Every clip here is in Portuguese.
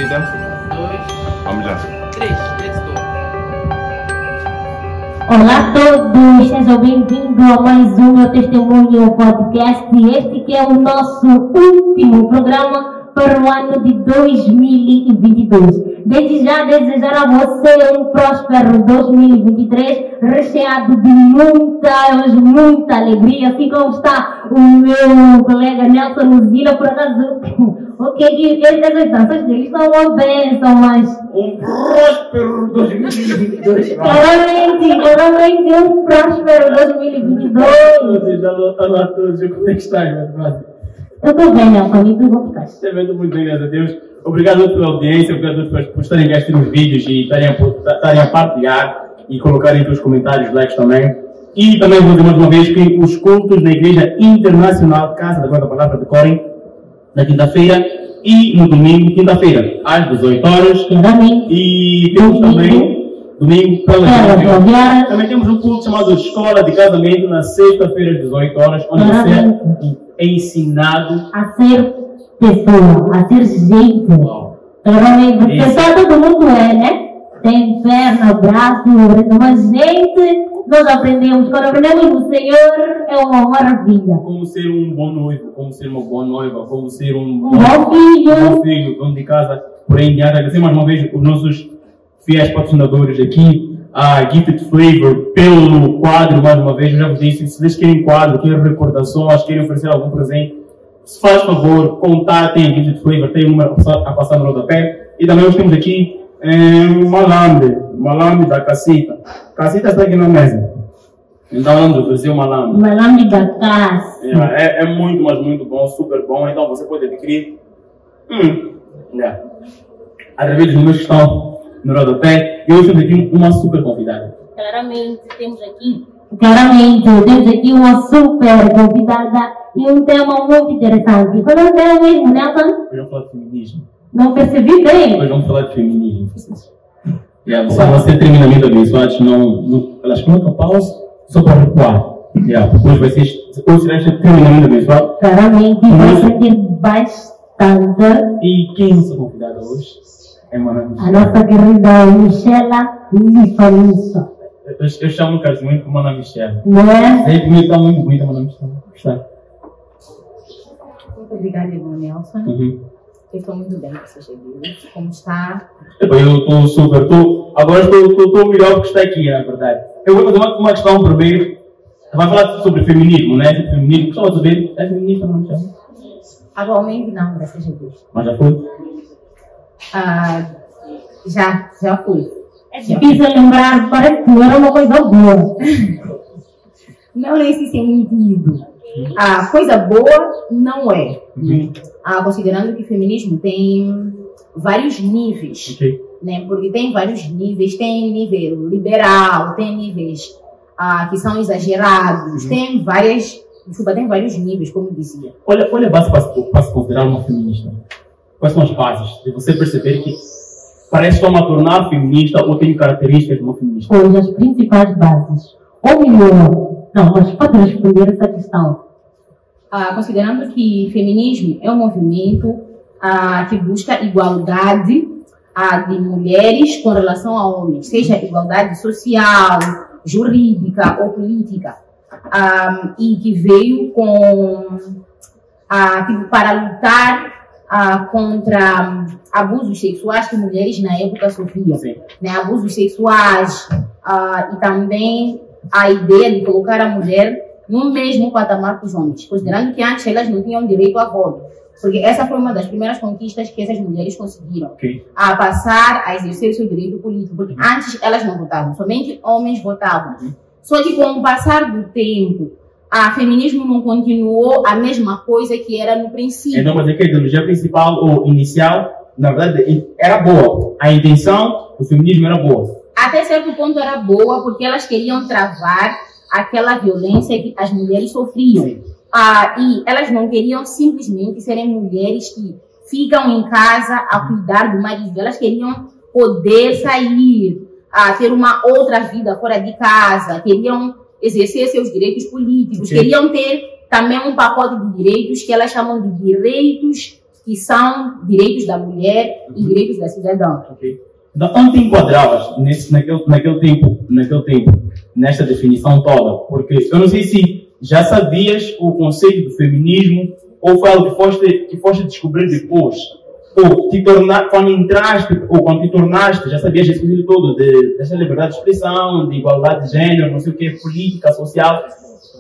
Casita. 2, Vamos lá. 3, let's go. Olá a todos, sejam bem-vindos a mais um Meu Testemunho Podcast. Este que é o nosso último programa para o ano de 2022. Desde já desejar a você um próspero 2023, recheado de muita alegria. Assim como está o meu colega Nelson Luzila, por acaso, o que as expressões dele são uma bênção, mas Um próspero 2022. claramente um próspero 2022. Vocês já notaram todos como é que está, meu. Eu estou bem, Nelson, e tu como estás? Muito bem, graças a Deus. Obrigado pela audiência, obrigado por estarem a assistir os vídeos e estarem a partilhar e colocarem os comentários, likes também. E também vou dizer mais uma vez que os cultos na Igreja Internacional Casa da Guarda Palavra de Corém, na quinta-feira e no domingo, quinta-feira, às 18 horas. Exatamente. E temos também, domingo, pela Horas. também temos um culto chamado Escola de Casamento, na sexta-feira, às 18 horas, onde você é ensinado A ser pessoa, a ser gente. Claramente, porque Isso. só todo mundo é, né? Tem perna, braço, mas gente, nós aprendemos. Quando aprendemos do Senhor, é uma maravilha. como ser um bom noivo, como ser uma boa noiva, como ser um bom filho. bom filho, dono de casa. Porém, de agradecer mais uma vez os nossos fiéis patrocinadores aqui, a Gifted Flavor, pelo quadro, mais uma vez. Eu já vos disse, se vocês querem quadro, querem recordações, querem oferecer algum presente, se faz favor, contatem a Gifted Flavor, tem um número a passar no rodapé. E também nós temos aqui malambe da Casita. Casita está aqui na mesa. Então vamos oferecer o malambe. Malambe da casa. É muito, mas muito bom, super bom. Então você pode adquirir através dos números que estão no rodapé. E hoje temos aqui uma super convidada. Claramente, temos aqui uma super convidada e um tema muito interessante. Qual é o tema mesmo, Nelson? Hoje vamos falar de feminismo. Não percebi bem. Hoje vamos falar de feminismo. Você terminamento abençoados, elas colocam pausa só para recuar. Hoje vai ser, será terminamento abençoado. Claramente, vai ser bastante. E quem é a nossa convidada hoje? É Mana A nossa querida Michela Lifanisso. Eu chamo carinhosamente como Mana Michelle. Não é? Sei que está muito bonita, Mana Michelle. Está. Muito obrigada, irmão Nelson. Uhum. Eu estou muito bem com seus seguidores. Como está? Eu estou super, agora estou melhor que está aqui, na verdade. Eu vou fazer uma questão primeiro. Vai falar sobre feminismo, né? Feminismo, gostava de saber, é feminista, não é? Atualmente não, graças a Deus. Mas já foi? Já fui. É difícil lembrar, parece que não era uma coisa boa. Não nesse sentido. A coisa boa não é. Considerando que o feminismo tem vários níveis. Ok. Né? Porque tem vários níveis. Tem nível liberal, tem níveis que são exagerados, tem vários níveis, como dizia. Olha a base para se considerar uma feminista. Quais são as bases? De você perceber que parece só uma tornar feminista ou tem características de uma feminista? Pois as principais bases. Ou melhor, não, mas pode responder essa questão. Considerando que feminismo é um movimento que busca igualdade de mulheres com relação a homens, seja igualdade social, jurídica ou política, e que veio para lutar contra abusos sexuais que mulheres na época sofriam, né? Abusos sexuais e também a ideia de colocar a mulher no mesmo patamar que os homens, considerando que antes elas não tinham direito a voto, porque essa foi uma das primeiras conquistas que essas mulheres conseguiram, a passar a exercer seu direito político, porque antes elas não votavam, somente homens votavam. Só que com o passar do tempo, o feminismo não continuou a mesma coisa que era no princípio. Então, mas é que a ideologia principal ou inicial, na verdade, era boa. A intenção do feminismo era boa. Até certo ponto era boa, porque elas queriam travar aquela violência que as mulheres sofriam. E elas não queriam simplesmente serem mulheres que ficam em casa a cuidar do marido. Elas queriam poder sair, ter uma outra vida fora de casa, queriam exercer seus direitos políticos, queriam ter também um pacote de direitos que elas chamam de direitos que são direitos da mulher e direitos da cidadã. Okay. Então, onde te enquadravas naquele tempo, nesta definição toda? Porque eu não sei se já sabias o conceito do feminismo ou foi algo que foste descobrir depois. Ou quando entraste, ou quando te tornaste, já sabias esse conceito todo dessa liberdade de expressão, de igualdade de gênero, não sei o que, política, social.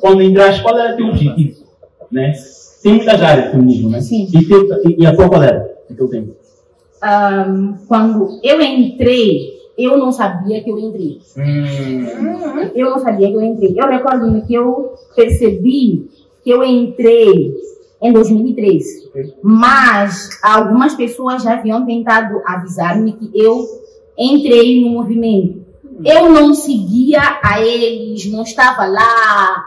Quando entraste, qual era o teu objetivo? Né? Tem muitas áreas de feminismo, né? Sim. E a tua qual era naquele tempo? Quando eu entrei, eu não sabia que eu entrei. Eu não sabia que eu entrei. Eu recordo que eu percebi que eu entrei em 2003. Mas algumas pessoas já haviam tentado avisar-me que eu entrei no movimento. Eu não seguia a eles, não estava lá,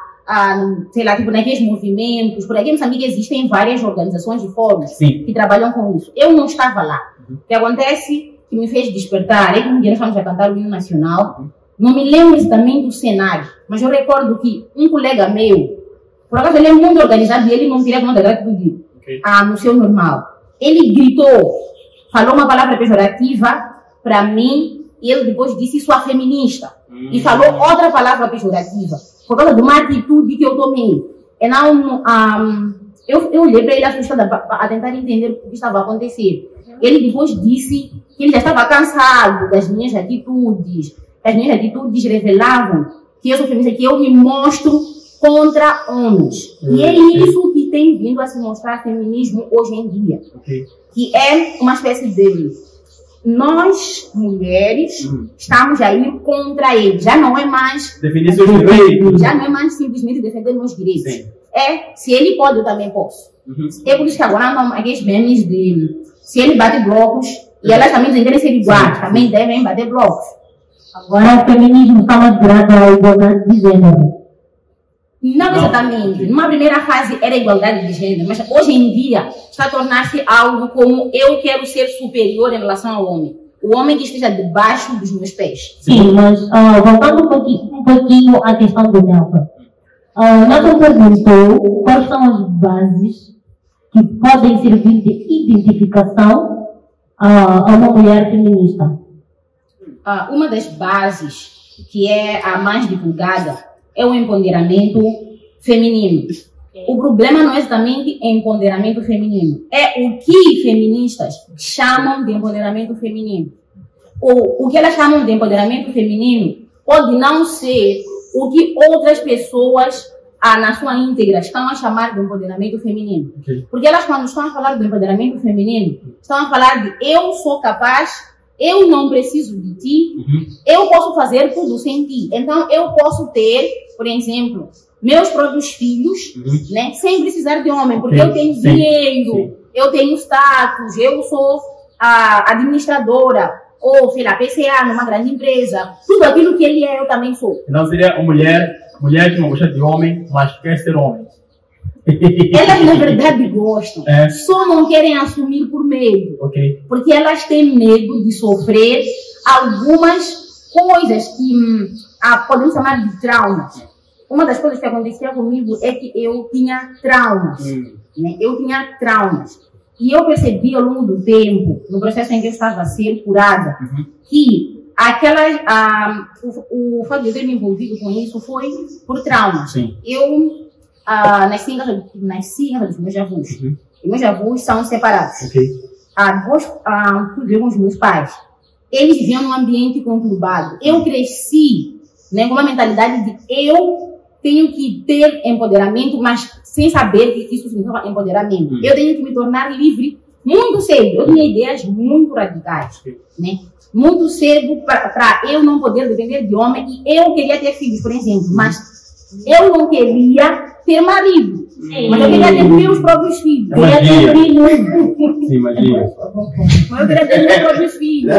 sei lá, tipo, naqueles movimentos. Por aqui em Moçambique existem várias organizações de fóruns que trabalham com isso. Eu não estava lá. O que acontece, que me fez despertar, é que um dia nós estamos a cantar o hino nacional. Não me lembro exatamente do cenário, mas eu recordo que um colega meu, por acaso ele é muito organizado e ele não queria conta gratuita no seu normal. Ele gritou, falou uma palavra pejorativa para mim e ele depois disse isso a feminista. E falou outra palavra pejorativa por causa de uma atitude que eu tomei. Então, eu olhei para ele assustada a tentar entender o que estava acontecendo. Ele depois disse que ele já estava cansado das minhas atitudes. As minhas atitudes revelavam que eu sou feminista, que eu me mostro contra homens. E é isso que tem vindo a se mostrar feminismo hoje em dia. Que é uma espécie de... Nós, mulheres, estamos a ir contra eles. Já não é mais... Defender seus direitos. Já não é mais simplesmente defender meus direitos. Se ele pode, eu também posso. É por isso que agora andam aqueles memes de... Se ele bate blocos, e elas também devem ser iguais, também devem bater blocos. Agora o feminismo está mais virado à igualdade de gênero. Não exatamente. Numa primeira fase era igualdade de gênero, mas hoje em dia está a tornar-se algo como eu quero ser superior em relação ao homem. O homem que esteja debaixo dos meus pés. Sim, mas voltando um pouquinho à questão do Nelson. Nelson perguntou quais são as bases que podem servir de identificação a uma mulher feminista. Uma das bases, que é a mais divulgada, é o empoderamento feminino. O problema não é exatamente empoderamento feminino, é o que feministas chamam de empoderamento feminino. O que elas chamam de empoderamento feminino pode não ser o que outras pessoas na sua íntegra estão a chamar de empoderamento feminino. Porque elas, quando estão a falar do empoderamento feminino, estão a falar de eu sou capaz, eu não preciso de ti, eu posso fazer tudo sem ti. Então, eu posso ter, por exemplo, meus próprios filhos, né, sem precisar de homem, porque eu tenho dinheiro, eu tenho status, eu sou a administradora, ou, sei lá, PCA numa grande empresa. Tudo aquilo que ele é, eu também sou. Então, seria uma mulher que não gosta de homem, mas quer ser homem. Elas, na verdade, gostam. Só não querem assumir por medo. Porque elas têm medo de sofrer algumas coisas que podemos chamar de traumas. Uma das coisas que acontecia comigo é que eu tinha traumas. Né? Eu tinha traumas. E eu percebi ao longo do tempo, no processo em que eu estava a ser curada, que o fato de eu ter me envolvido com isso foi por traumas. Eu nasci em casa dos meus avós. E meus avós são separados. Depois fui com os meus pais. Eles viviam num ambiente conturbado. Eu cresci, né, com uma mentalidade de eu tenho que ter empoderamento, mas sem saber que isso significa empoderamento. Eu tenho que me tornar livre muito cedo. Eu tinha ideias muito radicais, né? Muito cedo para eu não poder depender de homem. E eu queria ter filhos, por exemplo, mas eu não queria ter marido. Mas eu queria ter meus próprios filhos. Eu queria ter filhos. Mas eu queria ter meus próprios filhos.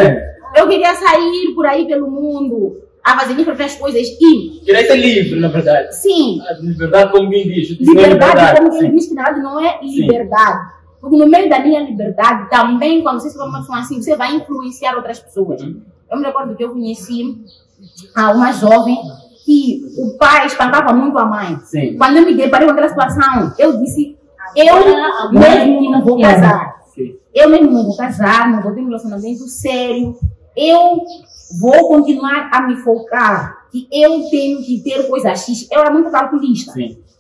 Eu queria sair por aí pelo mundo, a fazer minhas próprias coisas e... Queria ser livre, na verdade. Sim. Liberdade como quem diz. Liberdade como quem diz, que na verdade não é liberdade. Porque no meio da minha liberdade, também, quando você se torna uma pessoa assim, você vai influenciar outras pessoas. Eu me recordo que eu conheci uma jovem que o pai espancava muito a mãe. Quando eu me deparei com aquela situação, eu disse, eu mesmo não vou casar. eu mesmo não vou casar, não vou ter um relacionamento sério, eu vou continuar a me focar que eu tenho que ter coisa X. Eu era muito calculista,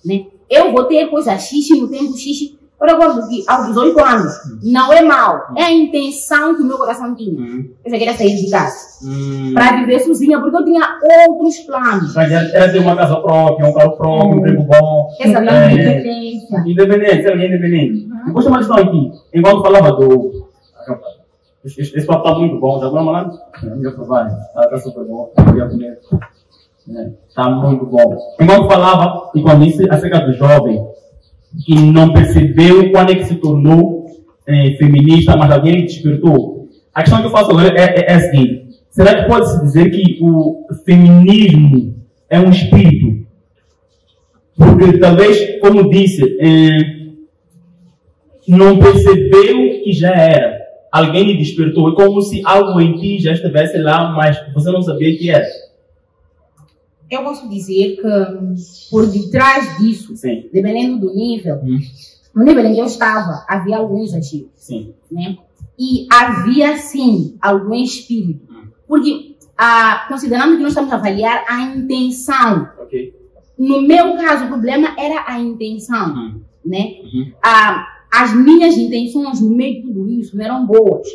né? Eu vou ter coisa X no tempo X. Eu recordo que aos 18 anos, não é mal, é a intenção que o meu coração tinha. Eu já queria sair de casa, para viver sozinha, porque eu tinha outros planos. Era ter uma casa própria, um carro próprio, um emprego bom. Exatamente. Independente, ser alguém independente. Depois tem uma questão aqui, enquanto falava do... Esse papo está muito bom, já vamos lá? Já provar, está super bom, já comer. Está muito bom. Enquanto falava, e quando disse acerca do jovem, que não percebeu quando é que se tornou feminista, mas alguém despertou. A questão que eu faço agora é a seguinte: será que pode-se dizer que o feminismo é um espírito? Porque talvez, como disse, não percebeu que já era. Alguém lhe despertou. É como se algo em ti já estivesse lá, mas você não sabia que era. Eu posso dizer que por detrás disso, dependendo do nível, no nível em que eu estava, havia algum exagero. Né? E havia, sim, algum espírito. Porque, considerando que nós estamos a avaliar a intenção, no meu caso, o problema era a intenção. Né? As minhas intenções no meio de tudo isso não eram boas.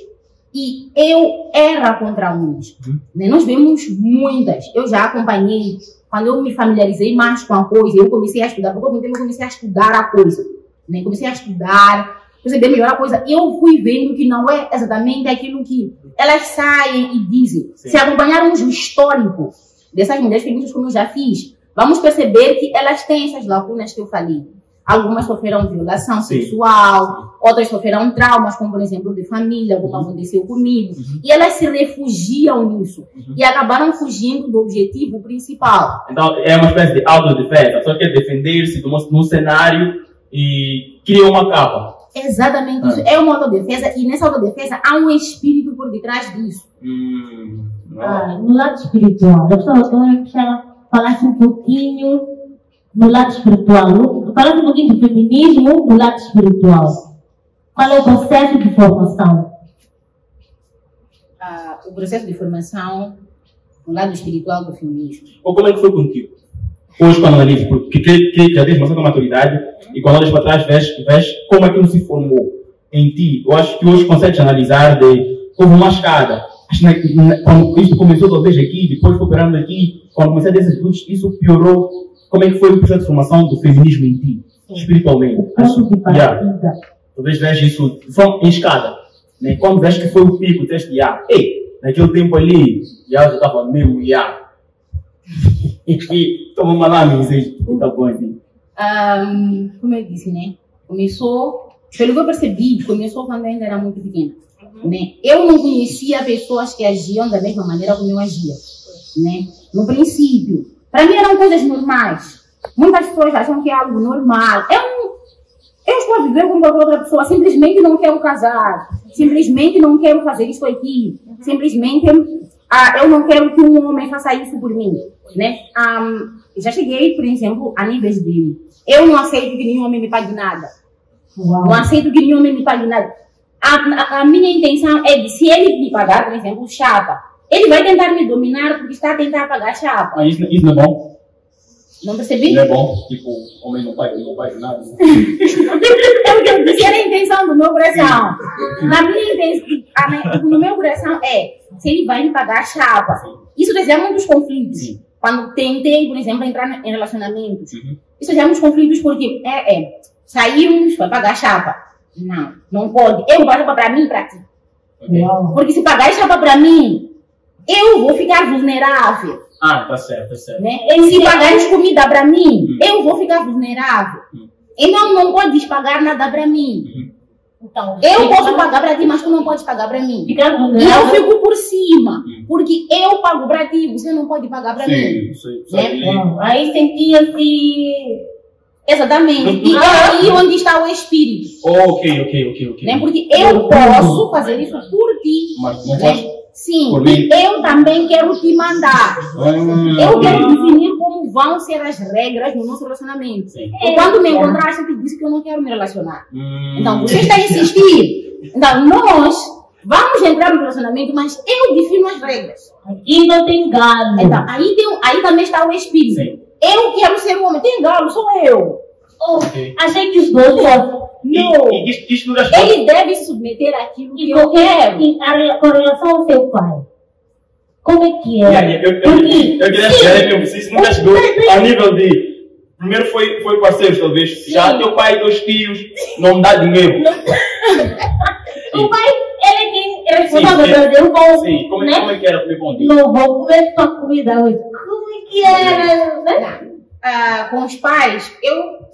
E eu era contra uns. Né? Nós vemos muitas. Eu já acompanhei. Quando eu me familiarizei mais com a coisa, eu comecei a estudar. Porque eu comecei a estudar a coisa. Né? Comecei a estudar, perceber melhor a coisa. Eu fui vendo que não é exatamente aquilo que elas saem e dizem. Se acompanharmos o histórico dessas mulheres feministas, como eu já fiz, vamos perceber que elas têm essas lacunas que eu falei. Algumas sofreram violação sexual, outras sofreram traumas, como por exemplo de família, como aconteceu comigo. E elas se refugiam nisso. E acabaram fugindo do objetivo principal. Então é uma espécie de autodefesa. Só quer defender-se num cenário e cria uma capa. Exatamente isso. É uma autodefesa. E nessa autodefesa há um espírito por detrás disso. No lado espiritual, eu gostava que ela falasse um pouquinho no lado espiritual. Falasse um pouquinho de feminismo no lado espiritual. Qual é o processo de formação? O processo de formação no lado espiritual do feminismo. Ou como é que foi contigo? Hoje, quando analisas, porque já tens uma certa maturidade, e quando olhas para trás, vês como aquilo se formou em ti. Eu acho que hoje consegues analisar houve uma escada. Quando isto começou talvez aqui, depois foi operando aqui, quando comecei a ter esses estudos, isso piorou. Como é que foi o processo de formação do feminismo em ti, espiritualmente? Talvez vejas isso em escada. Né? Quando vês que foi o pico, disseste, naquele tempo ali, já estava mesmo, Toma lá, me diz, tá bom, assim. Como eu disse, né? Começou, pelo que eu percebi, começou quando eu ainda era muito pequena. Né? Eu não conhecia pessoas que agiam da mesma maneira como eu agia. Né? No princípio, para mim eram coisas normais. Muitas pessoas acham que é algo normal. Eu estou a viver com qualquer outra pessoa, simplesmente não quero casar, simplesmente não quero fazer isso aqui, simplesmente eu não quero que um homem faça isso por mim. Né? Já cheguei, por exemplo, a níveis de eu não aceito que nenhum homem me pague nada. Não aceito que nenhum homem me pague nada. A minha intenção é de, se ele me pagar, por exemplo, chapa, ele vai tentar me dominar porque está a tentar pagar chapa. Isso não é bom? Não percebi? Não é bom? Tipo, homem não paga nada. Essa era a intenção do meu coração. Na minha intenção, no meu coração se ele vai me pagar chapa. Isso já muitos conflitos. Quando tentei, por exemplo, entrar em relacionamentos, isso já muitos conflitos porque saímos para pagar chapa. Não pode. Eu vou pagar chapa para mim e para ti. Porque se pagar chapa para mim, eu vou ficar vulnerável. Tá certo. Né? Se pagares comida para mim, eu vou ficar vulnerável. Então não podes pagar nada para mim. Então, eu posso pagar para ti, mas tu não podes pagar para mim. E eu fico por cima, porque eu pago para ti, você não pode pagar para mim. Né? Aí sentia-se... Exatamente. E é aí onde está o espírito. Ok. Né? Porque eu posso fazer isso por ti. Mas não né? posso. Sim, e eu também quero te mandar. Eu quero definir como vão ser as regras no nosso relacionamento. E quando me encontrar, eu te disse que eu não quero me relacionar. Então, você está a insistir. Então, nós vamos entrar no relacionamento, mas eu defino as regras. Aqui não tem galo. Então, aí também está o espírito. Sim. Eu quero ser um homem, tem galo, sou eu. Oh, Ok. achei que os dois fossem. Não. E isto não das Ele deve se submeter àquilo que E eu quero. com relação ao seu pai, como é que é? Eu queria dizer mesmo, se isso não das duas, ao nível de. Primeiro foi parceiros, talvez. Já teu pai e teus tios não me dá dinheiro. O pai, ele é quem é responsável Sim, por trazer o pão, Sim, como né? é que era comer contigo? Não vou comer tua comida hoje. Como é que era, né? Com os pais, eu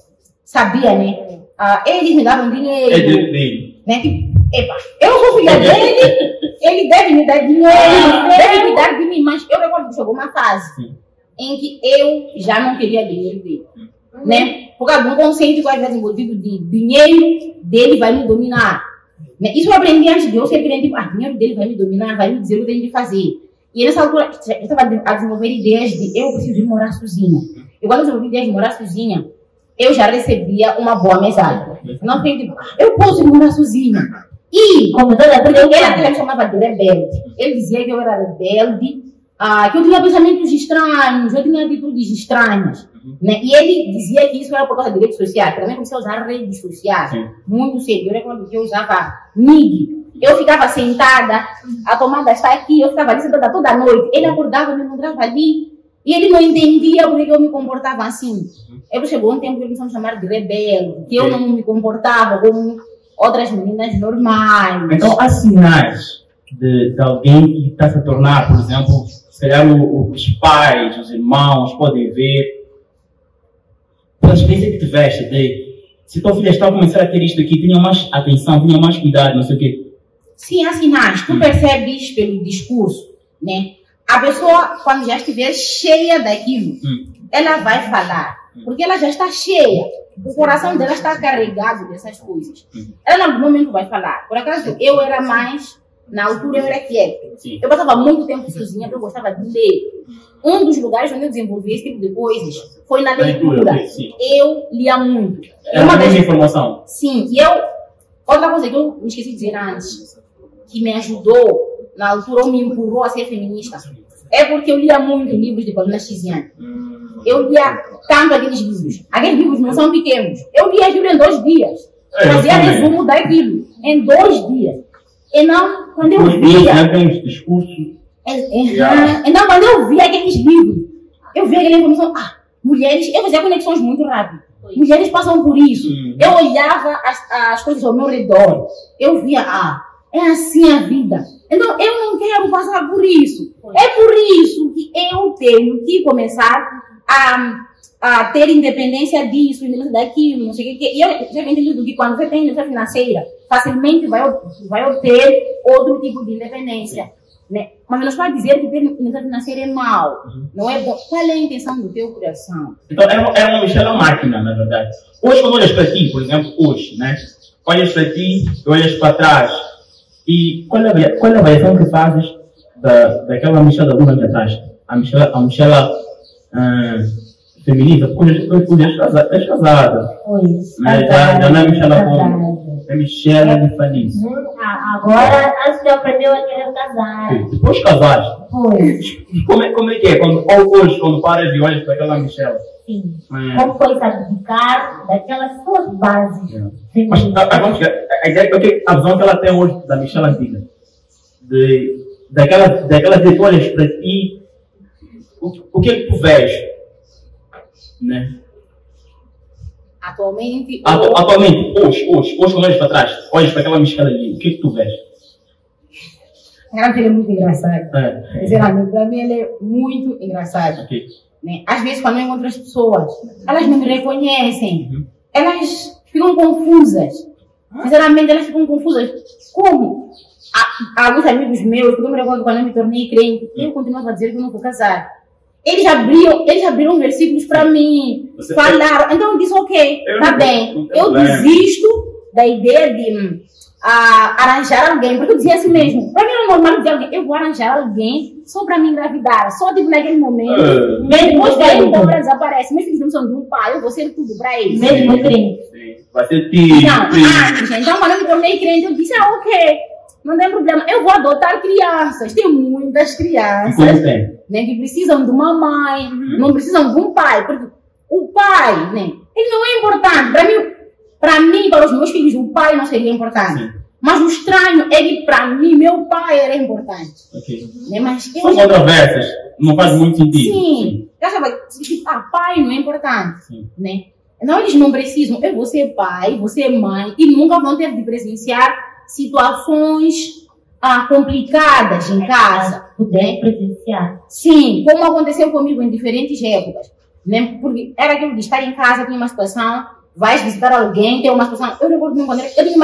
sabia, né? Eles me davam dinheiro. É dele. Né? Tipo, epa, eu sou filha dele, ele deve me dar dinheiro, deve cuidar de mim, mas eu recordo que chegou uma fase Sim. em que eu já não queria dinheiro dele. Né? Por causa de um conceito que eu havia desenvolvido de dinheiro dele vai me dominar. Né? Isso eu aprendi antes de eu ser crente, tipo, dinheiro dele vai me dominar, vai me dizer o que eu tenho de fazer. E nessa altura, eu estava a desenvolver ideias de eu preciso ir morar sozinha. E quando eu desenvolvi ideias de morar sozinha, eu já recebia uma boa mesada. Não tem tipo, eu posso ir morar sozinha. E, Como toda ele me chamava de rebelde. Ele dizia que eu era rebelde, que eu tinha pensamentos estranhos, eu tinha atitudes estranhas. Né? E ele dizia que isso era por causa de redes sociais. Também comecei a usar redes sociais. Sim. Muito cedo. Eu recordo que eu usava MIG. Eu ficava sentada, a tomada está aqui, eu ficava ali sentada toda noite. Ele acordava, me encontrava ali. E ele não entendia por que eu me comportava assim. Eu chegou um tempo que ele começou a me chamar de rebelde, que eu não me comportava como outras meninas normais. Então, há sinais de alguém que está se a tornar, por exemplo, se calhar os pais, os irmãos podem ver, pela experiência que tiveste, de se tua filha está a começar a ter isto aqui, tenha mais atenção, tenha mais cuidado, não sei o quê. Sim, há sinais. Tu percebes pelo discurso, né? A pessoa, quando já estiver cheia daquilo, ela vai falar. Porque ela já está cheia. O coração dela está carregado dessas coisas. Ela, em algum momento, vai falar. Por acaso, eu era mais... Na altura, eu era quieta. Eu passava muito tempo sozinha, porque eu gostava de ler. Um dos lugares onde eu desenvolvi esse tipo de coisas foi na leitura. Eu lia muito. É uma mesma informação. Sim. E outra coisa que eu me esqueci de dizer antes, que me ajudou, na altura, ou me empurrou a ser feminista, é porque eu lia muito livros de Paulina Chiziane. Eu lia tanto aqueles livros. Aqueles livros não são pequenos. Eu lia aquilo em 2 dias. Fazia resumo daquilo em 2 dias. E não, quando eu via... Tem uns discursos. Então, quando eu via aqueles livros, eu via aquela informação, mulheres, eu fazia conexões muito rápido. Mulheres passam por isso. Eu olhava as coisas ao meu redor. Eu via, é assim a vida. Então, eu não quero passar por isso. É por isso que eu tenho que começar a ter independência disso, independência daquilo, não sei o que. E eu já entendi que quando você tem independência financeira, facilmente vai obter outro tipo de independência. Né? Mas não pode dizer que ter independência financeira é mau. Não é bom. Qual é a intenção do teu coração? Então, era uma Michela máquina, na verdade. Hoje, quando olhas para ti, por exemplo, hoje, né? Olhas para ti, olhas para trás, e qual é a avaliação que fazes daquela Michela de 1 ano atrás? A Michela feminista, porque hoje és casada. Né? Já não é Michela como... É Michela de Feliz. Agora, antes de eu aprender, eu queria casar. Depois casaste. Foi. Como é que é? Hoje, quando paras e olhas para aquela Michela? Sim. Como foi sacrificar daquelas suas bases. Mas a visão que ela tem hoje da Michela antiga, daquelas que tu olhas para ti, o que é que tu vês? Né? Atualmente, hoje, quando olhas para trás, olhas para aquela Michela ali, o que é que tu vês? Ela é muito engraçada. Sinceramente, para mim ela é muito engraçada. Okay. Né? Às vezes, quando eu encontro as pessoas, elas não me reconhecem. Elas ficam confusas. Sinceramente, elas ficam confusas. Como? Alguns amigos meus, que eu me recordo quando eu me tornei crente, eu continuava a dizer que eu não vou casar. Eles abriram versículos para mim, falaram. Então eu disse, ok, tá bem. Eu desisto da ideia de arranjar alguém, porque eu dizia assim mesmo. Para mim era normal dizer alguém, eu vou arranjar alguém só para me engravidar, só tipo naquele momento. Mesmo Depois que crente. ela desaparece, meus filhos não são de um pai, eu vou ser tudo para eles. Mesmo crente. Sim. Vai ser tio. Então, quando eu me tornei crente, eu disse, ok, não tem problema, eu vou adotar crianças. Tem muitas crianças, né, que precisam de uma mãe, não precisam de um pai, porque o pai, né, ele não é importante. Para mim, para os meus filhos, o pai não seria importante. Sim. Mas o estranho é que para mim, meu pai era importante. Okay. Né? Mas São controversas, não faz muito sentido. Sim. Eu achava que pai não é importante. Sim. Né? Então eles não precisam. Eu vou ser pai, vou ser mãe e nunca vão ter de presenciar situações complicadas em casa. Puder presenciar. Sim, como aconteceu comigo em diferentes épocas. Né? Porque era aquilo de estar em casa, tinha uma situação, vais visitar alguém, tem uma situação. Eu recordo quando eu tinha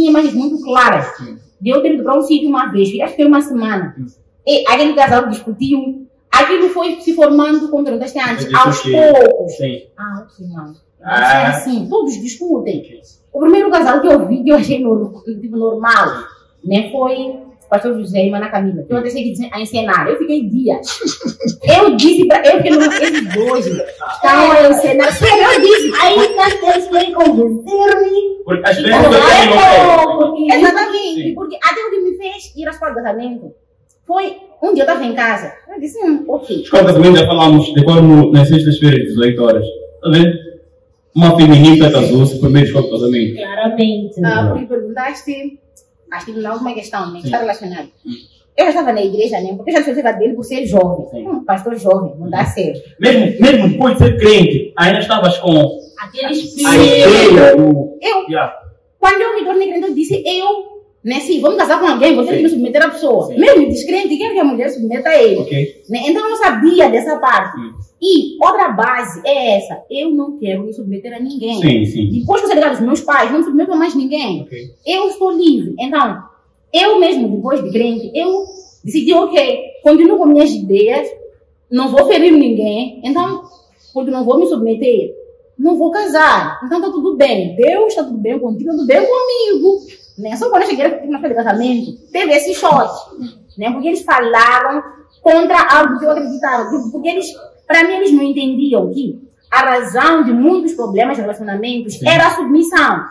imagens muito claras. De eu ter ido para um sítio uma vez, acho que foi uma semana. E aquele casal discutiu. Aquilo foi se formando como perguntaste antes, aos poucos. Sim. Ok, não. É assim, todos discutem. O primeiro casal que eu vi, que eu achei normal, né, foi o pastor José e Mana Camila, que eu comecei a encenar. Eu fiquei dias. Eu disse para eu que esses dois estavam a encenar. Eu disse, Ainda eles querem convencer-me. Porque às vezes eu tenho exatamente, porque até o que me fez ir à escola de casamento foi um dia eu estava em casa. Eu disse, ok. Escola de casamento já falamos de como nas sextas-feiras, 18 horas. Está vendo? Uma feminista casou-se primeiro escola de casamento. Claramente. Porque perguntaste, acho que na última questão, né, que está relacionado. Eu já estava na igreja, né, porque eu já desconfiava dele por ser jovem. Pastor jovem, não dá certo. Mesmo depois de ser crente, ainda estavas com Aquele a espírito. ideia do... Quando eu me tornei crente, eu disse, né, sim, vamos casar com alguém, você tem que me submeter à pessoa. Mesmo descrente, quer que a mulher submeta a ele. Né? Então eu sabia dessa parte. E outra base é essa, eu não quero me submeter a ninguém. Depois que eu saí dos meus pais, não me submeto a mais ninguém. Eu estou livre. Então, eu mesmo, depois de crente, eu decidi, ok, continuo com minhas ideias, não vou ferir ninguém, então, porque não vou me submeter, não vou casar. Então está tudo bem. Deus está tudo bem contigo, está tudo bem comigo. Né? Só quando eu cheguei na festa de casamento, teve esse choque. Né? Porque eles falaram contra algo que eu acreditava. Porque eles, para mim, eles não entendiam que a razão de muitos problemas de relacionamentos era a submissão.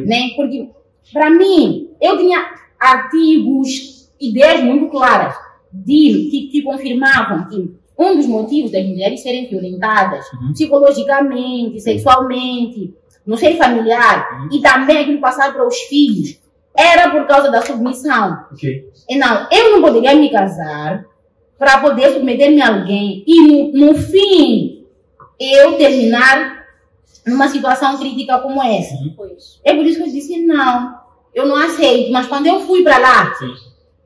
Né? Porque, para mim, eu tinha artigos, ideias muito claras que confirmavam que um dos motivos das mulheres serem violentadas psicologicamente, sexualmente, no seio familiar e também aquilo passado para os filhos era por causa da submissão. E não, eu não poderia me casar para poder submeter-me a alguém e no fim eu terminar numa situação crítica como essa. É por isso que eu disse não, eu não aceito. Mas quando eu fui para lá,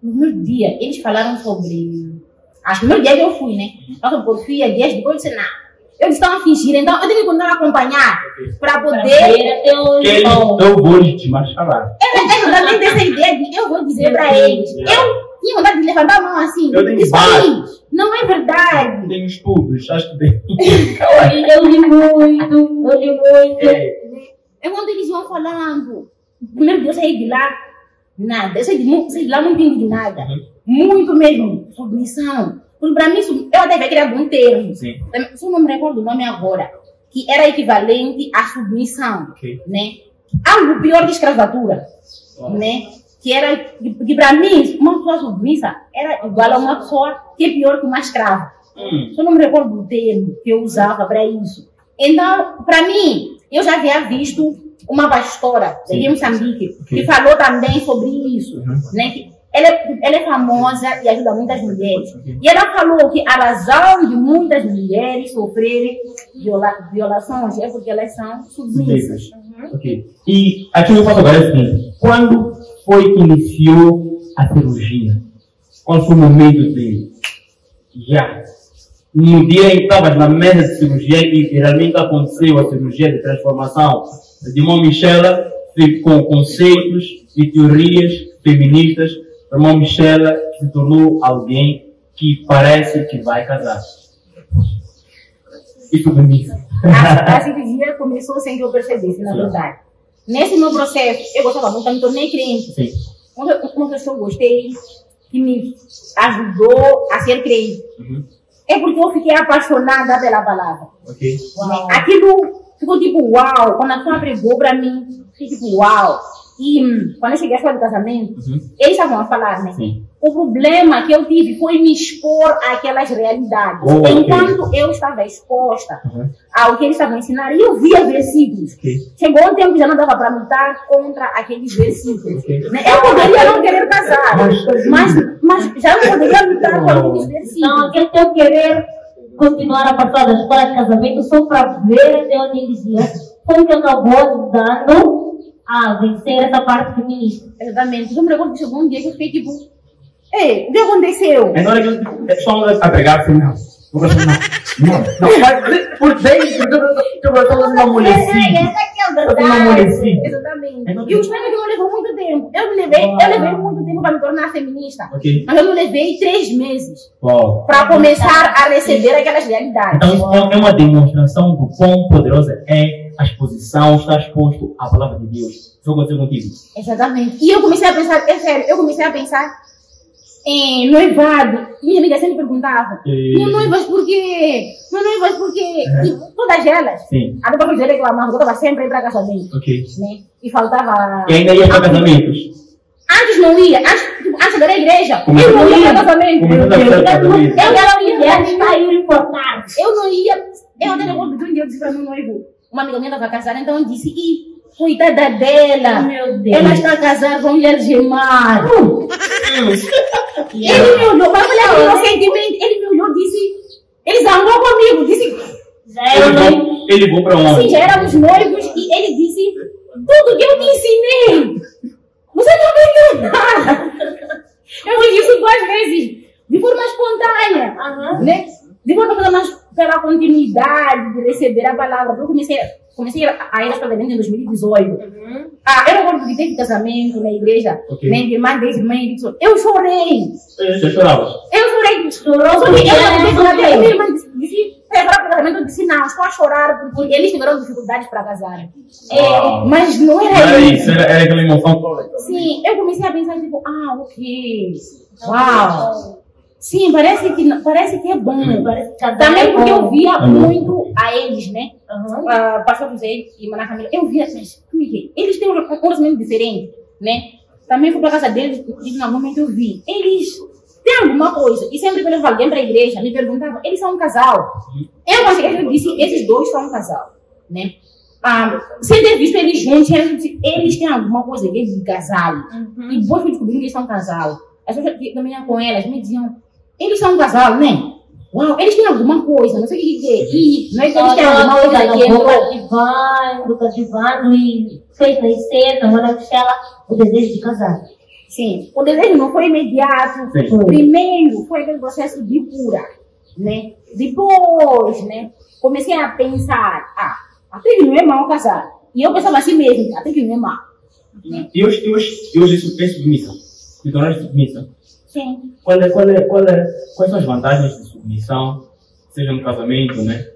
no primeiro dia eles falaram sobre, acho que no primeiro dia que eu fui, né? Nossa, porfia, dias depois eu disse não. Eles estão a fingir, então eu tenho que continuar a acompanhar para poder. Eu vou lhe te marchar. Eu também tenho essa ideia de eu vou dizer para eles. Eu tinha vontade de levantar a mão assim. Eu tenho isso aí não é verdade. Tenho estudos, acho que tem. Eu li muito. É quando eles vão falando. Primeiro dia eu saí de lá, nada. Eu saí de lá, não entendi de nada. Muito mesmo. Submissão. Porque para mim, eu até havia criado um termo. Só não me recordo o nome agora. Que era equivalente à submissão. Né? Algo pior que escravatura. Né? Que para mim, uma pessoa submissa era igual a uma pessoa que é pior que uma escrava. Só não me recordo do termo que eu usava para isso. Então, para mim, eu já havia visto uma pastora aqui em Moçambique que falou também sobre isso. Né? Que ela é famosa e ajuda muitas mulheres. E ela falou que a razão de muitas mulheres sofrerem violações é porque elas são submissas. E aqui eu faço agora é o seguinte: quando foi que iniciou a cirurgia? Qual foi o momento de no dia em que estavas na mesa de cirurgia e realmente aconteceu a cirurgia de transformação de irmã Michela, com conceitos e teorias feministas, a irmã Michela se tornou alguém que parece que vai casar. Isso bonito. A cirurgia começou sem que eu percebesse, na verdade. Nesse meu processo, eu gostava muito, eu me tornei crente. Uma pessoa que eu gostei, que me ajudou a ser crente. É porque eu fiquei apaixonada pela palavra. Ok. Aquilo ficou tipo uau. Quando a pessoa pregou para mim, fiquei tipo uau. E quando eu cheguei à escola de casamento, eles estavam a falar, né? Sim. O problema que eu tive foi me expor àquelas realidades. Enquanto eu estava exposta ao que eles estavam ensinando, eu via versículos. Chegou um tempo que já não dava para lutar contra aqueles versículos. Né? Eu poderia não querer casar, mas já não poderia lutar com aqueles versículos. Não, aquele teu querer continuar a participar da escola de casamento só para ver até onde eles iam, foi o que acabou dando a vencer essa parte feminista. Exatamente. Eu me recordo que chegou um dia que eu fiquei tipo, ei, o que aconteceu? É na hora que é só a pregar assim, não. Não, mas por dentro, eu estou uma amolecido. Exatamente. E o estranho é que não levou muito tempo. Eu levei muito tempo para me tornar feminista. Mas eu não levei 3 meses para começar a receber aquelas realidades. Então, é uma demonstração do quão poderosa é a exposição, estar exposto à palavra de Deus. Isso aconteceu contigo. Exatamente. E eu comecei a pensar, é sério, em noivado. Minha amiga sempre perguntava, não noivas por quê? Não noivas por quê? E todas elas. Sim. A depois eu reclamava, eu estava sempre a ir para casamento. Né? E faltava... E ainda ia para casamentos? Antes não ia. Antes da igreja. Eu não ia para casamento. Eu não ia. Eu até levou de um dia, eu disse para meu noivo, uma amiga minha estava casada, então eu disse, coitada dela, meu Deus, ela está casada com mulher de mar. Ele me olhou, mas olha inocentemente, ele me olhou e disse, ele zangou comigo, disse, ele vou para onde? Sim, já éramos noivos e ele disse, tudo que eu te ensinei, você não aprendeu nada. Eu fiz isso 2 vezes, de forma espontânea, né? De forma mais pela continuidade de receber a palavra. Eu comecei a ir à escola em 2018. Eu não gosto de ter casamento na igreja, nem de irmã, desde mãe. Eu chorei. Você chorava? Eu chorei. Só que minha irmã disse, para o casamento, eu disse, não, estou a chorar porque eles tiveram dificuldades para casar. Mas não era isso. Era aquela emoção toda. Sim, eu comecei a pensar, tipo, ok. Uau. Sim, parece que é bom. Também porque eu via muito a eles, né? Pastor José e Mana Camila. Eu via, mas como é que é? Eles têm um relacionamento diferente, né? Também fui para a casa deles e em algum momento eu vi. Eles têm alguma coisa. E sempre que eu levava alguém para a igreja, me perguntavam, eles são um casal. Eu disse, esses dois são um casal, né? Sem ter visto eles juntos, eles têm alguma coisa de casal. E depois fui descobrindo que eles são um casal. As pessoas que caminham com elas me diziam, eles são um casal, né? Uau, eles têm alguma coisa, não sei o que é. E não é que eles têm alguma coisa que Lucas Divano e fez nascer na hora que ela o desejo de casar. Sim, o desejo não foi imediato. Primeiro foi aquele processo de cura, né? Depois, né? Comecei a pensar, até que não é mal casar. E eu pensava assim mesmo, até que não é mal. Né? E hoje isso é submissão. Se tornar submissão. Sim. Quais são as vantagens de submissão, seja no casamento, né?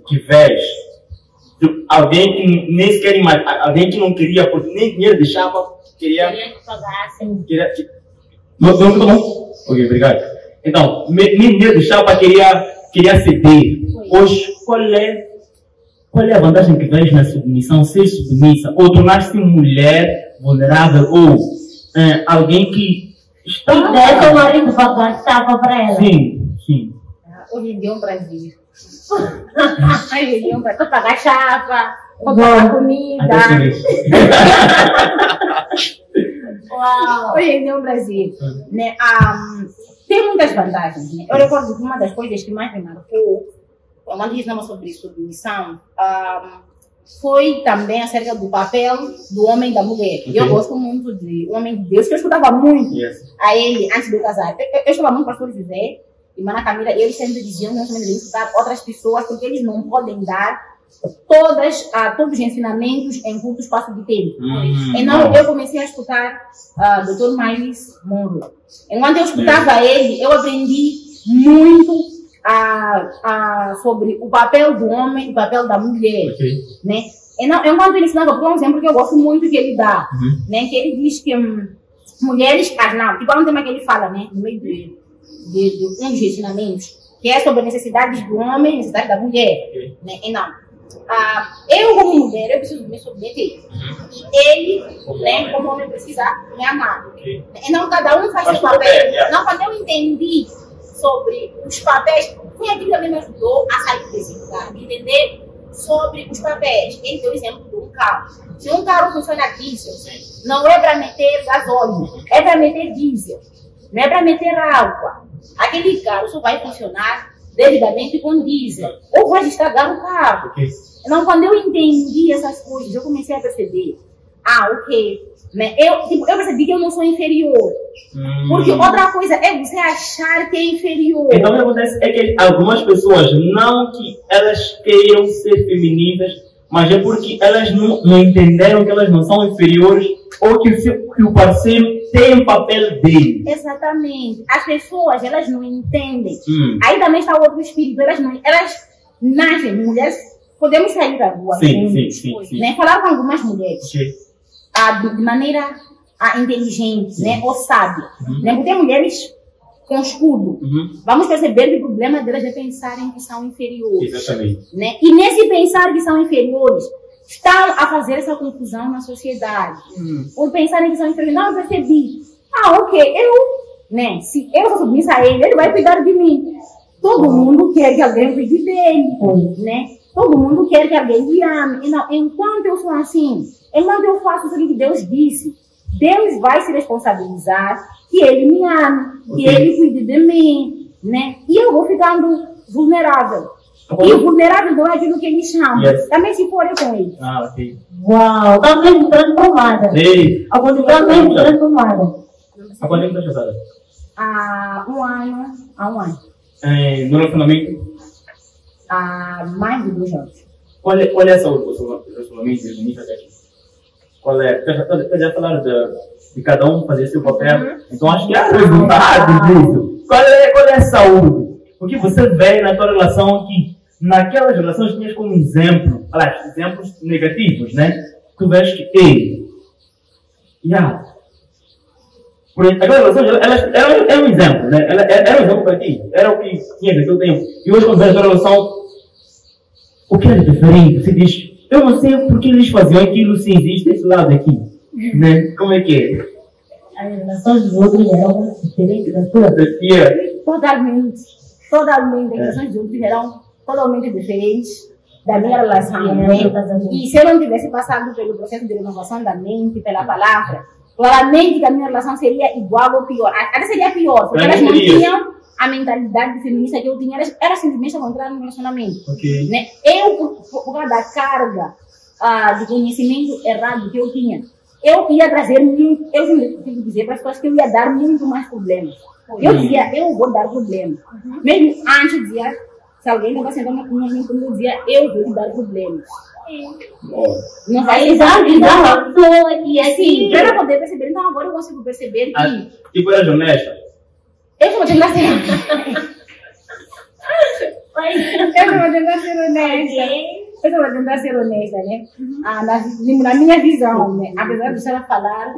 Que vês alguém que nem sequer alguém que não queria, porque nem dinheiro deixava, queria que pagassem. Não? Ok, obrigado. Então, nem dinheiro deixava, queria ceder. Hoje, qual é a vantagem que vês na submissão, ser submissa, ou tornar-se mulher vulnerável, ou alguém que está... Deixa o marido pagar chapa para ela. Sim. Hoje em dia é um prazer. Hoje em dia é um prazer. Pagar chapa, pagar comida. Uau. Hoje em dia é um prazer. Né? Tem muitas vantagens. Né? Eu recordo que uma das coisas que mais me marcou, quando a gente falava sobre submissão, foi também acerca do papel do homem e da mulher. Eu gosto muito de o homem de Deus, que eu escutava muito a ele antes de eu casar. Eu escutava muito o pastor José e Mana Camila, e eles sempre diziam que nós devemos escutar outras pessoas, porque eles não podem dar todos os ensinamentos em curto espaço de tempo. Então eu comecei a escutar Dr. Miles Monroe. Enquanto eu escutava ele, eu aprendi muito sobre o papel do homem e o papel da mulher, né? Enquanto ele ensinava, por exemplo, que eu gosto muito que ele dá, né? Que ele diz que mulheres carnal, tipo, há um tema que ele fala, né, no meio de um dos ensinamentos, que é sobre necessidades do homem e necessidades da mulher, né, e não. Eu, como mulher, eu preciso me submeter. Ele, né, como homem, precisa me amar. E não, cada um faz seu papel. Não, quando eu entendi sobre os papéis, foi aquilo que também me ajudou a sair desse lugar, de entender sobre os papéis. Ele deu o exemplo de um carro. Se um carro funciona a diesel, não é para meter gasóleo, é para meter diesel, não é para meter água. Aquele carro só vai funcionar devidamente com diesel, ou vai estragar o carro. Então, quando eu entendi essas coisas, eu comecei a perceber, ok, né? Eu percebi que eu não sou inferior. Porque outra coisa é você achar que é inferior. Então o que acontece é que algumas pessoas, não que elas queiram ser feministas, mas é porque elas não entenderam que elas não são inferiores ou que o parceiro tem o papel dele. Exatamente. As pessoas, elas não entendem. Aí também está o outro espírito. Elas nascem, mulheres, podemos sair da rua. Sim. Né? Falar com algumas mulheres de maneira inteligente, né? Ou sábia. Né? Porque tem mulheres com escudo. Vamos perceber que o problema delas é pensarem que são inferiores. Exatamente. Né? E nesse pensar que são inferiores, estão a fazer essa confusão na sociedade. Por pensarem que são inferiores. Não, eu percebi. Ok, né? Se eu sou submissa a ele vai cuidar de mim. Todo mundo quer que alguém cuide dele, né? Todo mundo quer que alguém me ame. Não, enquanto eu sou assim, enquanto eu faço o que Deus disse, Deus vai se responsabilizar que ele me ame, que ele cuide de mim, né? E eu vou ficando vulnerável. E o vulnerável não é aquilo que ele chama. Também se for eu com ele. Ok. Uau, está mesmo transformada. Sim. Está mesmo transformada. Há quanto tempo está casada? Há um ano. No relacionamento? Há mais de 2 anos. Qual é essa relacionamento feminista aqui? Qual é? Você já falaram de cada um fazer seu papel. Então acho que é o resultado disso. Qual é a saúde? O que você vê na tua relação que naquelas relações tinhas como exemplo, exemplos negativos, né? Tu vês que, aquela relação, ela era um exemplo, né? Era um exemplo para ti. Era o que tinha naquele tempo. E hoje quando vês a tua relação, o que é diferente? Você diz, eu não sei porque eles faziam aquilo se existe esse lado aqui. Né? Como é que é? As relações dos outros eram diferentes das tuas? Totalmente. As relações dos outros eram totalmente diferentes da minha relação. Né? E se eu não tivesse passado pelo processo de renovação da mente, pela palavra, claramente que a minha relação seria igual ou pior. Até seria pior, porque elas não tinham a mentalidade feminista que eu tinha. Elas simplesmente encontraram no relacionamento. Né? Eu, por causa da carga de conhecimento errado que eu tinha, eu ia trazer muito, eu sempre dizer para as pessoas que eu ia dar muito mais problemas. Eu dizia, eu vou dar problemas. Mesmo antes dizia, se alguém não vai sentar comigo, eu dizia, eu vou dar problemas. Não vai ser e assim, para poder perceber. Então agora eu consigo perceber que tipo, eras honesta? eu vou tentar ser honesta. Né? Na minha visão, né? Apesar de estar a falar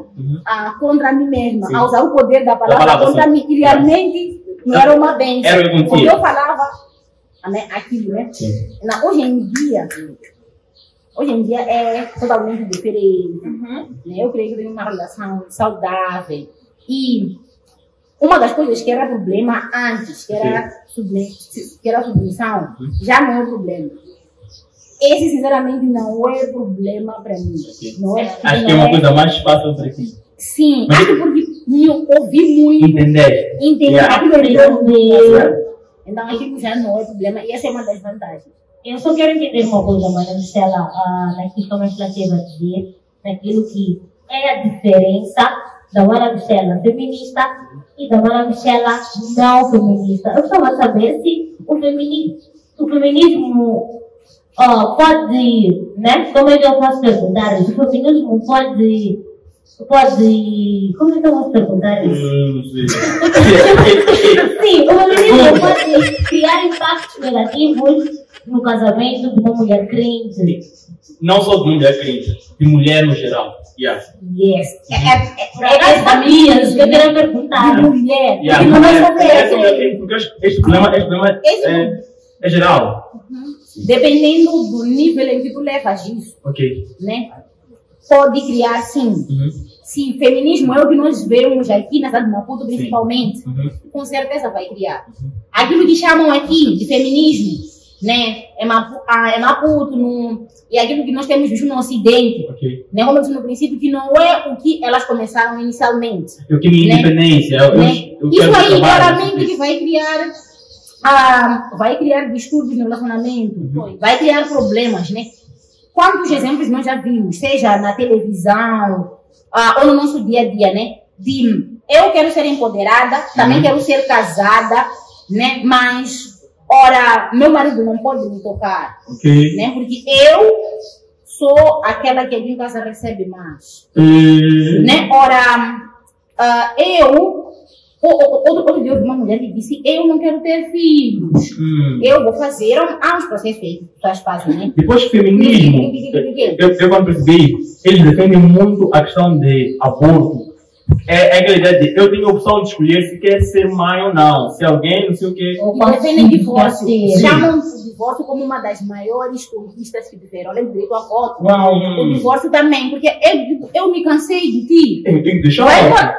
contra mim mesma, a usar o poder da palavra contra mim, que realmente não era uma bênção. Porque eu falava aquilo, né? Hoje em dia é totalmente diferente. Né? Eu creio que tem uma relação saudável. E uma das coisas que era problema antes, que era submissão, já não é problema. Esse, sinceramente, não é problema para mim. Não é, acho que é uma coisa mais fácil para ti. Sim, acho porque eu ouvi muito. Entender. Então, aquilo já não é problema. E essa é uma das vantagens. Eu só quero entender uma coisa, Maricela, naquilo que a Maricela teve a dizer, naquilo que é a diferença da Maricela feminista e da Maricela não feminista. Eu estava a saber se o feminismo pode, né? Como é que eu posso perguntar isso? O feminismo pode, como é que eu posso perguntar isso? Sim, o feminismo pode criar impactos negativos no casamento de uma mulher crente. não só de mulher crente, de mulher no geral. Yeah. Yes. As famílias, que eu queria perguntar. De mulher. Yeah, Porque nós porque este problema é geral. dependendo do nível em que tu levas isso, Ok. né? Pode criar, sim. Se feminismo é o que nós vemos aqui na cidade de Maputo, principalmente, com certeza vai criar. Aquilo que chamam aqui de feminismo, né? É Maputo, e aquilo que nós temos visto no Ocidente, Ok. né? Como eu disse no princípio, que não é o que elas começaram inicialmente. Eu quero minha Né? independência. Eu Isso quero aí trabalho, claramente isso. que vai criar distúrbios no relacionamento, vai criar problemas, né? Quantos exemplos nós já vimos, seja na televisão, ou no nosso dia a dia, né? De eu quero ser empoderada, também quero ser casada, né? Mas, ora, meu marido não pode me tocar, Ok. né? Porque eu sou aquela que aqui em casa recebe mais, né? Ora, outro dia uma mulher que disse, eu não quero ter filhos, eu vou fazer uns processos que as pessoas fazem, né? Depois feminismo, eu quando percebi, eles defendem muito a questão de aborto. É aquela ideia de eu tenho a opção de escolher se quer ser mãe ou não, se alguém, não sei o quê. E defendem divórcio. Chamam o divórcio como uma das maiores conquistas que tiveram. Além do direito à voto, o divórcio também, porque eu me cansei de ti. Eu tenho que deixar.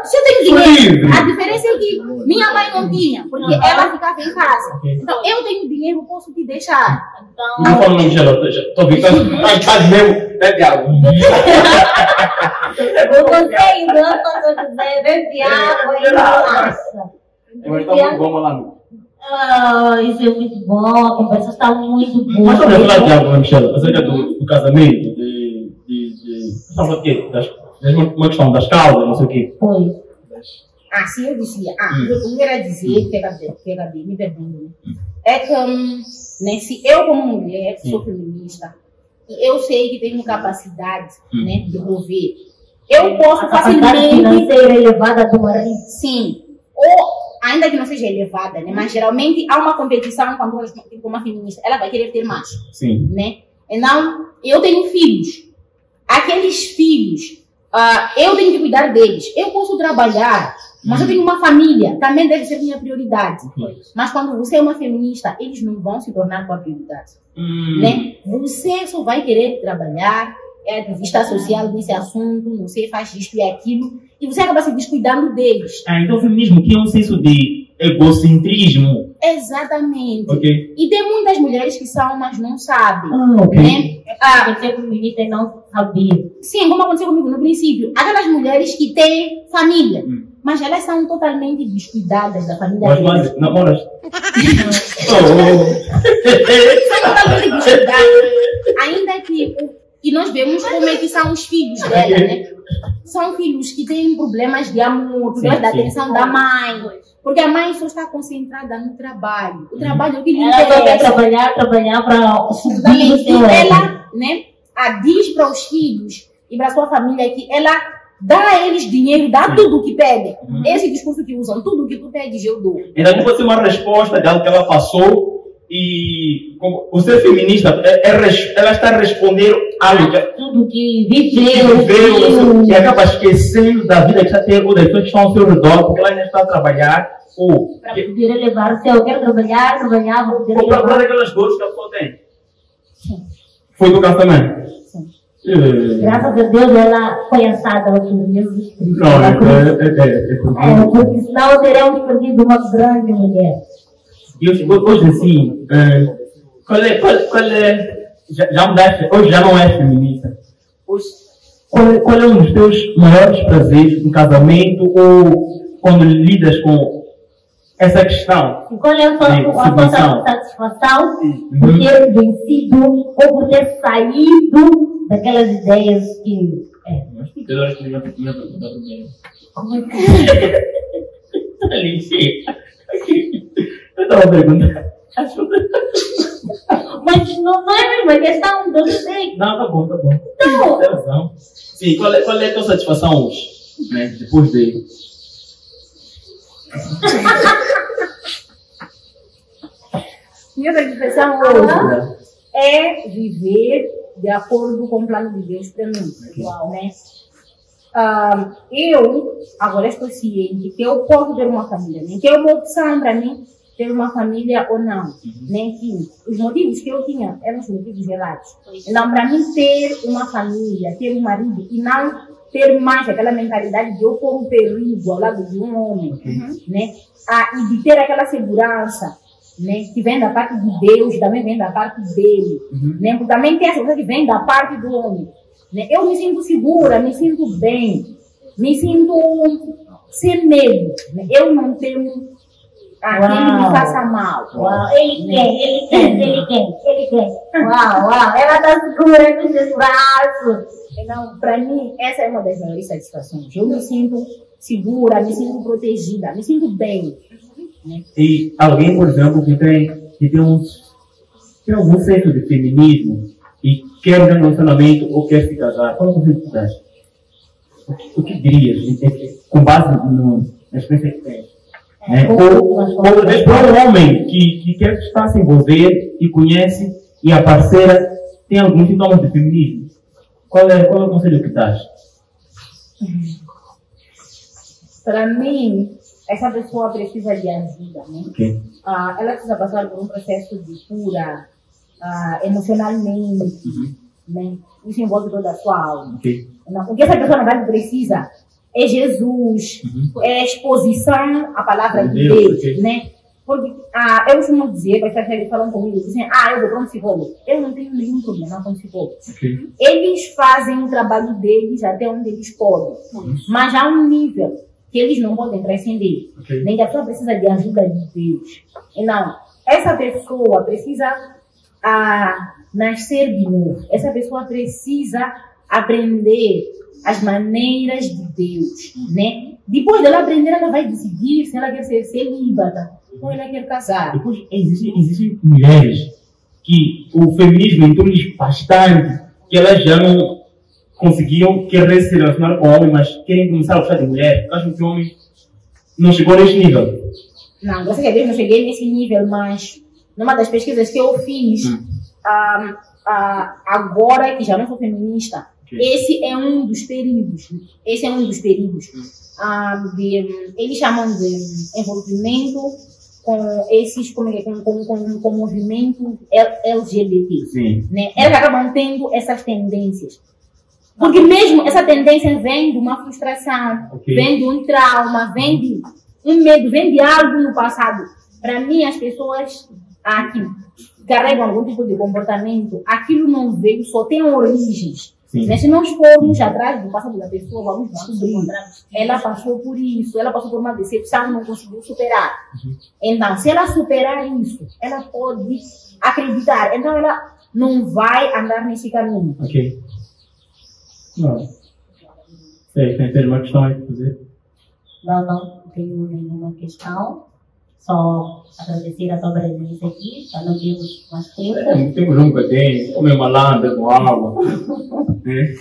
Se eu tenho Sou dinheiro, livre. a diferença é que minha mãe não tinha, porque ela ficava em casa. Ok. Então, eu tenho dinheiro, posso te deixar. Não falo não, Michelle, estou brincando. Faz mesmo, né, Tiago? O conselho do quando eu quiser beber água e relaxa. Vamos lá. Isso é muito bom, a conversa está muito boa. Mas sobre a falar, Tiago, Michelle, acerca do casamento, estamos aqui, uma questão das causas, não sei o quê. Pois. Assim eu dizia, eu queria dizer, pega bem, me pergunto, é que, né, se eu como mulher sou feminista, e eu sei que tenho capacidade, né, de prover, eu posso A capacidade facilmente, financeira elevada do marido. sim, ou ainda que não seja elevada, né, mas geralmente há uma competição quando uma feminista, ela vai querer ter mais, Sim. né, então eu tenho filhos, aqueles filhos, eu tenho que cuidar deles, eu posso trabalhar, mas eu tenho uma família, também deve ser minha prioridade. Mas quando você é uma feminista, eles não vão se tornar tua prioridade. Né? Você só vai querer trabalhar, é ativista social nesse assunto, você faz isto e aquilo, e você acaba se descuidando deles. Então o feminismo que é um senso de egocentrismo. Exatamente. Ok. E tem muitas mulheres que são, mas não sabem. Ok. Né? Você feminista e não sabia. Sim, como aconteceu comigo no princípio. Aquelas mulheres que têm família, mas elas são totalmente descuidadas da família delas. Mas namoras. São totalmente descuidadas. Ainda que... E nós vemos como é que são os filhos dela, né? São filhos que têm problemas de amor, problemas da atenção da mãe. Porque a mãe só está concentrada no trabalho. O trabalho é o que lhe Ela só quer interessa. trabalhar para subir o Exatamente. seu E ego. ela, né, diz para os filhos e para a sua família que ela dá a eles dinheiro, dá tudo o que pedem. Esse discurso que usam, tudo o que tu pedes eu dou. Então não pode ser uma resposta de algo que ela passou e o ser feminista, ela está a responder algo que Tudo que viveu viveu. e acaba esquecendo da vida que está tendo, ou das pessoas que estão ao seu redor, porque ela ainda está a trabalhar, ou Para poder elevar o seu. Eu quero trabalhar, vou poder para elevar. aquelas dores que a pessoa tem. Foi do caso também? Graças a Deus ela foi assada ao Jesus Cristo. Não, Porque senão teremos perdido uma grande mulher. e hoje assim, qual é, já mudaste, hoje já não é feminista. Qual é um dos teus maiores prazeres no casamento ou quando lidas com essa questão? Qual é a sua satisfação por ter vencido ou por ter saído daquelas ideias que. Como é que Ali, sim. Eu estava a perguntar. Mas não é mesmo, é questão do sei. Não, tá bom. Não. Tem razão. Sim, qual é a tua satisfação hoje? Né? Depois de. Minha satisfação hoje é viver de acordo com o plano de Deus para mim. Né? Eu agora estou ciente que eu posso ter uma família, né? Que é uma opção para mim ter uma família ou não. Né? Que os motivos que eu tinha eram os motivos gelados. Então, para mim, ter uma família, ter um marido e não ter mais aquela mentalidade de eu pôr um perigo ao lado de um homem, né? E de ter aquela segurança, né? Que vem da parte de Deus, também vem da parte dele, né? Porque também tem essa coisa que vem da parte do homem, né? Eu me sinto segura, me sinto bem, me sinto sem medo, né? Eu não tenho aquele que me faça mal. Uau, ele quer. Uau, ela está segura nos seus braços. Então, para mim, essa é uma das maiores satisfações. Eu me sinto segura, me sinto protegida, me sinto bem. Né? E alguém, por exemplo, que tem algum senso de feminismo e quer um relacionamento ou quer se casar, qual é o conselho que dás? O que dirias, com base na experiência que tens? Ou talvez para um homem que quer estar se envolver e conhece e a parceira tem alguns sintomas de feminismo. Qual é o conselho que dás? Para mim, essa pessoa precisa de ajuda, né? Okay. Ela precisa passar por um processo de cura emocionalmente, né? Isso envolve toda a sua alma. Okay. Não, o que essa pessoa na verdade precisa é Jesus, é exposição à palavra de Deus, okay. Né? Porque eu costumo dizer, para as pessoas falam comigo, dizem, eu vou para um psicólogo. Eu não tenho nenhum problema com psicólogo. Okay. Eles fazem o trabalho deles até onde eles podem. Mas há um nível que eles não podem transcender. Okay. Nem que a pessoa precisa de ajuda de Deus. Então, essa pessoa precisa nascer de novo. Essa pessoa precisa aprender as maneiras de Deus, né? Depois dela aprender, ela vai decidir se ela quer ser celíbata ou ela quer casar. Depois existem mulheres que o feminismo entrou-lhes bastante, que elas já não conseguiam querer se relacionar com homem, mas querem começar a gostar de mulher, porque acham que o homem não chegou nesse nível. Não, graças a Deus não cheguei nesse nível, mas numa das pesquisas que eu fiz, agora que já não sou feminista, esse é um dos períodos. Eles chamam de envolvimento com esses, com o movimento LGBT. Sim. Né? Eles acabam tendo essas tendências. Porque mesmo essa tendência vem de uma frustração, vem de um trauma, vem de um medo, vem de algo no passado. Para mim, as pessoas que carregam algum tipo de comportamento, aquilo não veio, só tem origens. Mas se nós formos atrás do passado da pessoa, vamos descobrir. Ela passou por isso, ela passou por uma decepção, não conseguiu superar. Então, se ela superar isso, ela pode acreditar. Então, ela não vai andar nesse caminho. Ok. Não. Tem uma questão aí para fazer? Não tenho nenhuma questão. Só agradecer a tua presença aqui, já não temos mais tempo. Temos um bocadinho, comer uma lã, beber água. Tem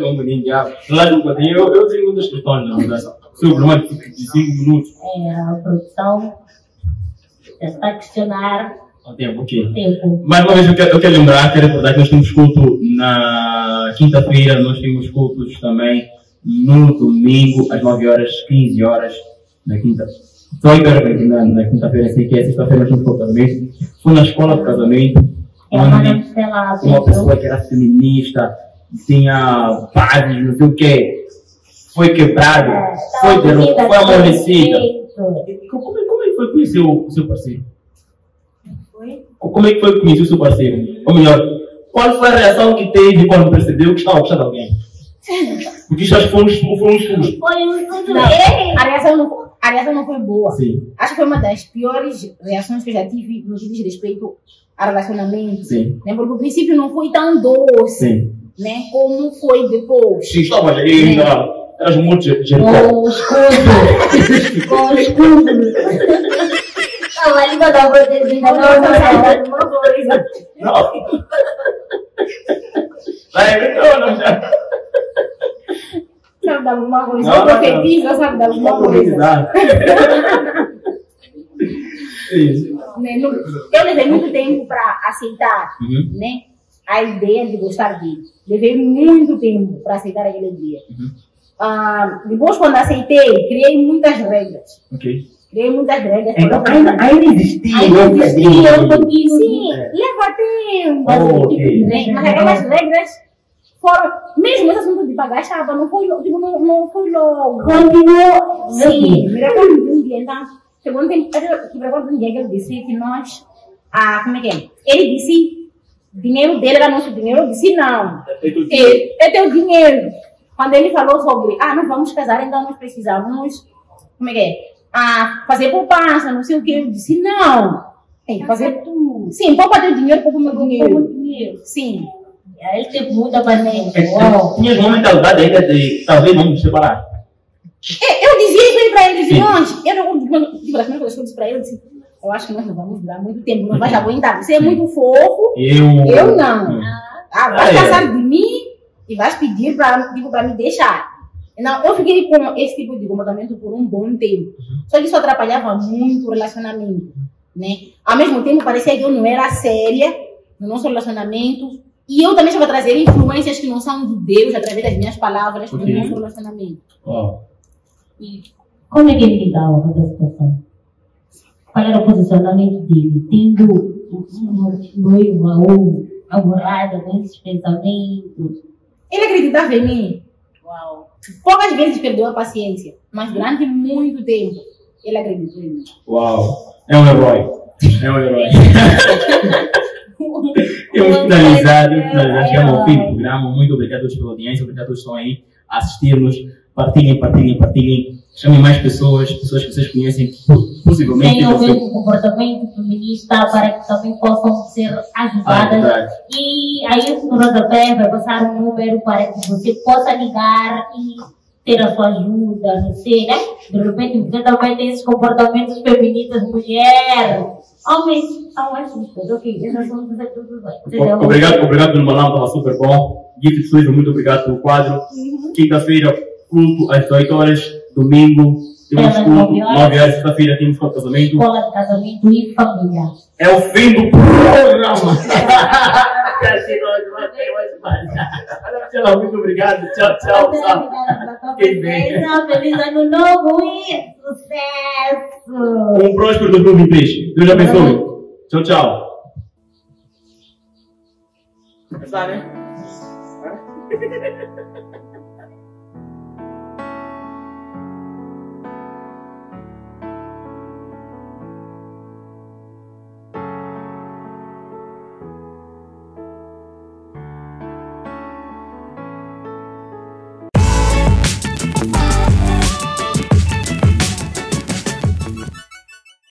um bocadinho de água. Lá de um bocadinho, eu tenho muitas questões, na verdade. Sobre o problema de 5 minutos. A produção já está a questionar O tempo, ok. tempo. Mais uma vez, eu quero lembrar, quero recordar que nós temos culto na quinta-feira, nós temos cultos também no domingo, às 9 horas, 15 horas, na quinta. Só eu quero na quinta-feira, assim, que é sexta-feira, nós temos culto casamento. Fui na escola de casamento, onde uma pessoa que era feminista, tinha padres, não sei o quê, foi quebrado, foi amolecida. Como é que foi conhecer o seu parceiro? Como é que foi conhecer o seu parceiro? Ou melhor, qual foi a reação que teve quando percebeu que estava gostando de alguém? Porque isso acho que foi um susto. A reação não foi boa. Sim. Acho que foi uma das piores reações que eu já tive no que diz respeito a relacionamento. Sim. Né? Porque o princípio não foi tão doce, Sim. né? Como foi depois. Sim, estava ainda. Eras muito Jericó. Com o escudo. Com o escudo. Não, ali vai dar uma protegida. Não. Não, já. Sabe de alguma coisa? Eu profetizo, sabe de alguma coisa. É isso. né, eu levei muito tempo para aceitar, né, a ideia de gostar dele. Levei muito tempo para aceitar aquela ideia. Depois, quando aceitei, criei muitas regras. Criei muitas regras. Então, ainda existia. Ainda existia um pouquinho. Sim, leva tempo. Né? Mas aquelas regras foram, mesmo esse assunto de pagar chapa, não foi logo. Continuou. Sim, me recordo de um dia, então, chegou um tempo, me recordo de um dia que ele disse que nós, como é que é? Ele disse, dinheiro dele era nosso dinheiro, eu disse não, é teu dinheiro. Quando ele falou sobre, nós vamos casar, então nós precisamos, como é que é? Fazer poupança, não sei o que, eu disse não. Tem que fazer tudo. Sim, poupa teu dinheiro, poupa o meu dinheiro. Sim. Ele teve muita maneira. Tinha uma mentalidade ainda de talvez não nos separar. Eu dizia isso aí para ele, dizia, nós, eu não, tipo, das primeiras coisas que eu disse para ele, eu disse, eu acho que nós não vamos durar muito tempo, não vai aguentar. Você é muito fofo, eu não. Vai passar de mim e vais pedir para me deixar. Não, eu fiquei com esse tipo de comportamento por um bom tempo. Só que isso atrapalhava muito o relacionamento, né? Ao mesmo tempo, parecia que eu não era séria no nosso relacionamento. E eu também estava a trazer influências que não são de Deus através das minhas palavras no nosso relacionamento. E como é que ele lidava com essa situação? Qual era o posicionamento dele? Tendo uma noiva ou namorada com esses pensamentos? Ele acreditava em mim. Uau. Poucas vezes perdeu a paciência, mas durante muito tempo ele acreditou em mim. Uau! É um herói. Eu finalizar, chegamos ao fim do programa. Muito obrigado a todos pela audiência, obrigado a todos que estão aí a assistir-nos. Partilhem. Chamem mais pessoas que vocês conhecem, possivelmente. Tenham o mesmo comportamento feminista para que também possam ser ajudadas. E aí no rodapé vai passar um número para que você possa ligar e ter a sua ajuda, não sei, né? De repente você também tem esses comportamentos feministas, mulher. Homens são machistas, ok? Essas são tudo bem. Obrigado pelo balão, estava super bom. Gift Suíço, muito obrigado pelo quadro. Quinta-feira, culto às 18 horas. Domingo, temos culto. 9 horas, sexta-feira, temos culto casamento. Escola de casamento e família. É o fim do programa. Muito obrigado. Tchau. Quem vem? Feliz ano novo e sucesso! Um próspero 2023. Deus abençoe. Tchau. Começar, né?